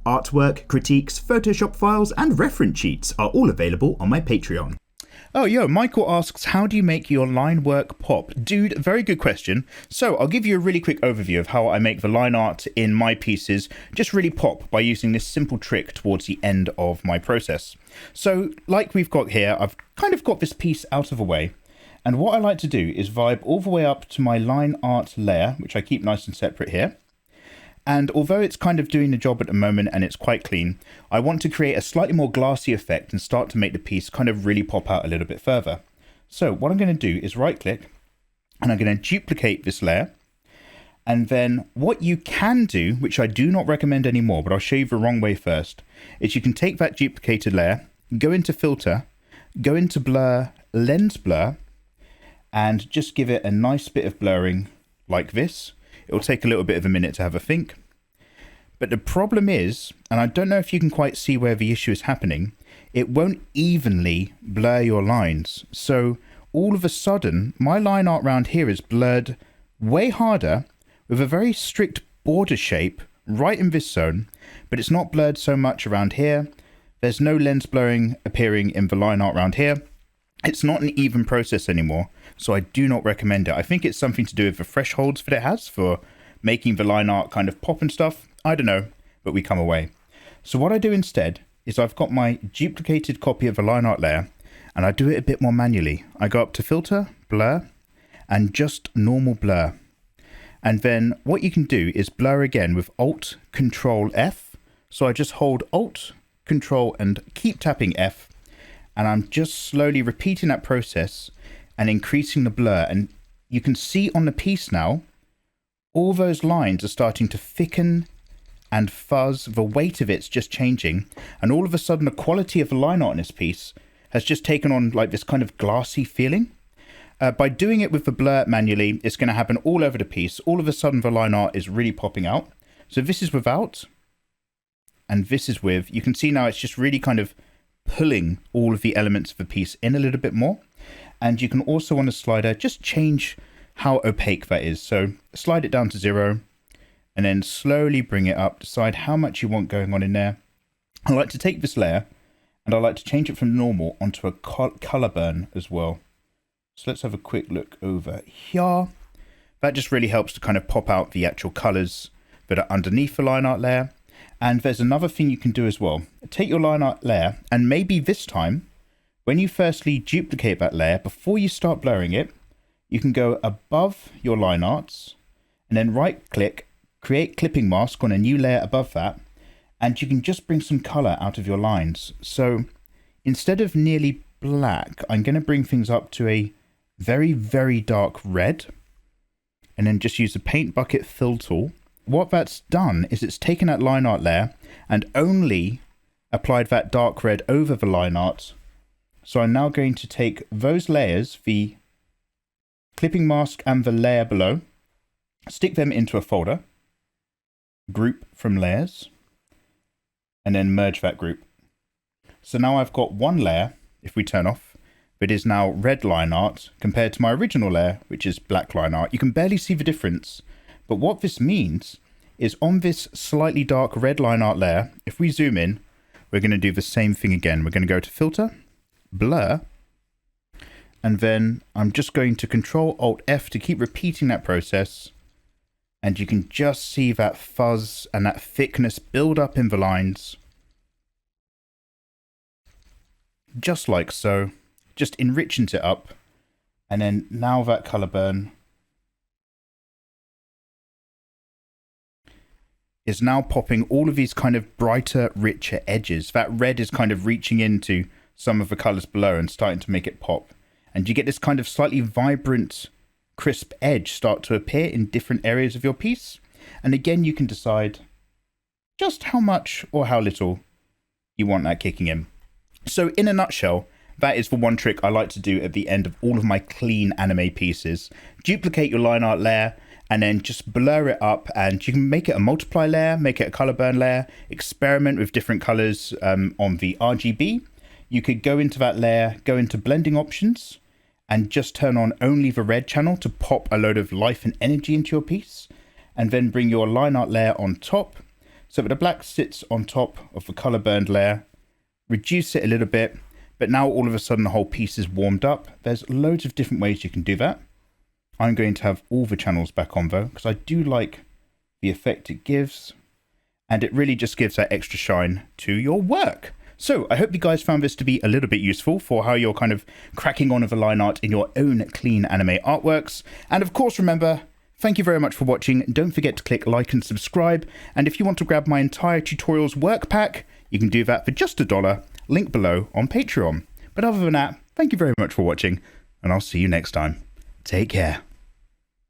Artwork, critiques, Photoshop files, and reference sheets are all available on my Patreon. Oh, Michael asks, how do you make your line work pop? Dude, very good question. So I'll give you a really quick overview of how I make the line art in my pieces just really pop by using this simple trick towards the end of my process. So like we've got here, I've kind of got this piece out of the way. And what I like to do is vibe all the way up to my line art layer, which I keep nice and separate here. And although it's kind of doing the job at the moment and it's quite clean, I want to create a slightly more glassy effect and start to make the piece kind of really pop out a little bit further. So what I'm going to do is right click and I'm going to duplicate this layer. And then what you can do, which I do not recommend anymore, but I'll show you the wrong way first, is you can take that duplicated layer, go into filter, go into blur, lens blur, and just give it a nice bit of blurring like this. It'll take a little bit of a minute to have a think. But the problem is, and I don't know if you can quite see where the issue is happening, it won't evenly blur your lines. So all of a sudden, my line art round here is blurred way harder with a very strict border shape right in this zone, but it's not blurred so much around here. There's no lens blurring appearing in the line art round here. It's not an even process anymore, so I do not recommend it. I think it's something to do with the thresholds that it has for making the line art kind of pop and stuff. I don't know, but we come away. So what I do instead is I've got my duplicated copy of the line art layer, and I do it a bit more manually. I go up to filter, blur, and just normal blur. And then what you can do is blur again with Alt, Control, F. So I just hold Alt, Control, and keep tapping F. And I'm just slowly repeating that process and increasing the blur. And you can see on the piece now, all those lines are starting to thicken and fuzz. The weight of it's just changing. And all of a sudden, the quality of the line art in this piece has just taken on like this kind of glassy feeling. By doing it with the blur manually, it's going to happen all over the piece. All of a sudden, the line art is really popping out. So this is without, and this is with. You can see now it's just really kind of pulling all of the elements of the piece in a little bit more. And you can also on the slider just change how opaque that is. So slide it down to 0 and then slowly bring it up, decide how much you want going on in there. I like to take this layer and I like to change it from normal onto a color burn as well. So let's have a quick look over here. That just really helps to kind of pop out the actual colors that are underneath the line art layer. And there's another thing you can do as well. Take your line art layer, and maybe this time, when you firstly duplicate that layer, before you start blurring it, you can go above your line arts, and then right click, create clipping mask on a new layer above that, and you can just bring some color out of your lines. So instead of nearly black, I'm going to bring things up to a very, very dark red, and then just use the paint bucket fill tool. What that's done is it's taken that line art layer and only applied that dark red over the line art. So I'm now going to take those layers, the clipping mask and the layer below, stick them into a folder, group from layers, and then merge that group. So now I've got one layer, if we turn off, that is now red line art compared to my original layer, which is black line art. You can barely see the difference. But what this means is on this slightly dark red line art layer, if we zoom in, we're going to do the same thing again. We're going to go to filter, blur, and then I'm just going to Control Alt F to keep repeating that process. And you can just see that fuzz and that thickness build up in the lines. Just like so, just enriching it up. And then now that color burn is now popping all of these kind of brighter, richer edges. That red is kind of reaching into some of the colors below and starting to make it pop. And you get this kind of slightly vibrant, crisp edge start to appear in different areas of your piece. And again, you can decide just how much or how little you want that kicking in. So in a nutshell, that is the one trick I like to do at the end of all of my clean anime pieces. Duplicate your line art layer, and then just blur it up, and you can make it a multiply layer, make it a color burn layer, experiment with different colors on the RGB. You could go into that layer, go into blending options, and just turn on only the red channel to pop a load of life and energy into your piece, and then bring your line art layer on top, So the black sits on top of the color burned layer, reduce it a little bit, but now all of a sudden the whole piece is warmed up. There's loads of different ways you can do that. I'm going to have all the channels back on though, because I do like the effect it gives, and it really just gives that extra shine to your work. So I hope you guys found this to be a little bit useful for how you're kind of cracking on with the line art in your own clean anime artworks. And of course, remember, thank you very much for watching. Don't forget to click like and subscribe. And if you want to grab my entire tutorials work pack, you can do that for just $1, link below on Patreon. But other than that, thank you very much for watching, and I'll see you next time. Take care.